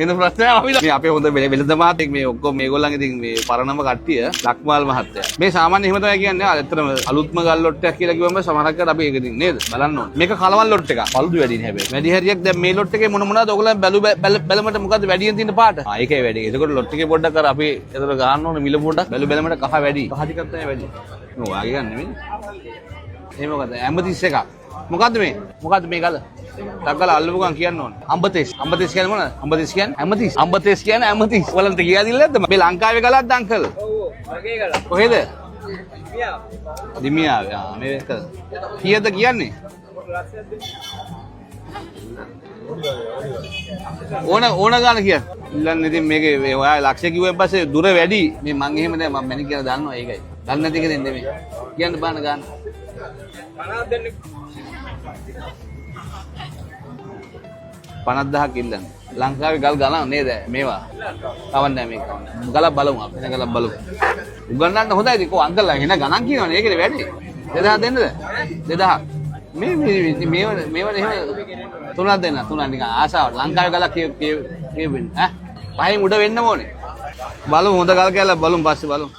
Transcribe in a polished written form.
එන ප්‍රශ්නයක් අපි මේ අපේ හොඳ වෙළඳ මහත්තයෙක් මේ ඔක්කොම මේගොල්ලන්ගේ ඉතින් මේ පරණම කට්ටිය ලක්මාල් මහත්තයා. මේ සාමාන්‍ය එහෙම තමයි කියන්නේ. ඇත්තටම අලුත්ම ගල් ලොට්ටයක් කියලා කිව්වම සමහරක් අර අපි ඒක ඉතින් නේද? බලන්න ඕනේ. මේක කලවල් ලොට් එකක්. පළුදු වැඩිනේ හැබැයි. වැඩි හරියක් දැන් මේ ලොට් එකේ මොනවද ඔයගොල්ලන් බැලුමට මොකද්ද වැඩියෙන් තියෙන පාට? ඒකයි වැඩි. ඒකකොට ලොට් එකේ පොඩ්ඩක් අර අපි ඒතර ගන්න ඕනේ මිල පොඩ්ඩක්. බැලුමට කහ වැඩි. කහ ටිකක් තමයි වැඩි. නෝ වාගේ ගන්න නෙමෙයි. එහෙම මොකද? ඇමතිස් එකක්. මොකද්ද මේ? මොකද්ද මේ ගල? තක්කල අල්ලපු ගමන් කියන්න ඕනේ. අම්බතෙස්. අම්බතෙස් කියන්නේ මොනවද? අම්බතෙස් කියන්නේ ඇමතිස්. අම්බතෙස් කියන්නේ ඇමතිස්. ඔයාලන්ට කියලා දිල්ල නැද්ද? මේ ලංකාවේ ගලක්ද අංකල්? ඔව්. වගේ ගලක්. කොහෙද? දිමියාව. මේක. කීයද කියන්නේ? ඕන ගාන කියන්න. ඉල්ලන්න ඉතින් මේකේ ඔයා ලක්ෂ කිව්වෙන් පස්සේ දුර වැඩි. මේ මං එහෙම නෑ මම මැනි කියලා දන්නවා ඒකයි. දන්නේ නැති එක දෙන්නේ මේ. කියන්න බාන ගාන. 50ක් දෙන්න. 50,000ක් ඉල්ලන්න. ලංකාවේ ගල් ගණන් නේද මේවා? කවන්නේ මේක. ගලක් බලමු අපි. එන ගලක් බලමු. උගන්නන්න හොඳයි ඉතින් කො අංකල්ලා එන ගණන් කියනවනේ. ඒකේ වැඩි. 2000 දෙන්නද? 2000. මේවනේ එහෙම තුනක් දෙන්න. තුනක් නිකන් ආසාවට. ලංකාවේ ගලක් කියවෙන්නේ. ඈ? පහෙන් උඩ වෙන්න ඕනේ. බලමු හොඳ ගල් කැල්ලක් බලමු පස්සේ බලමු.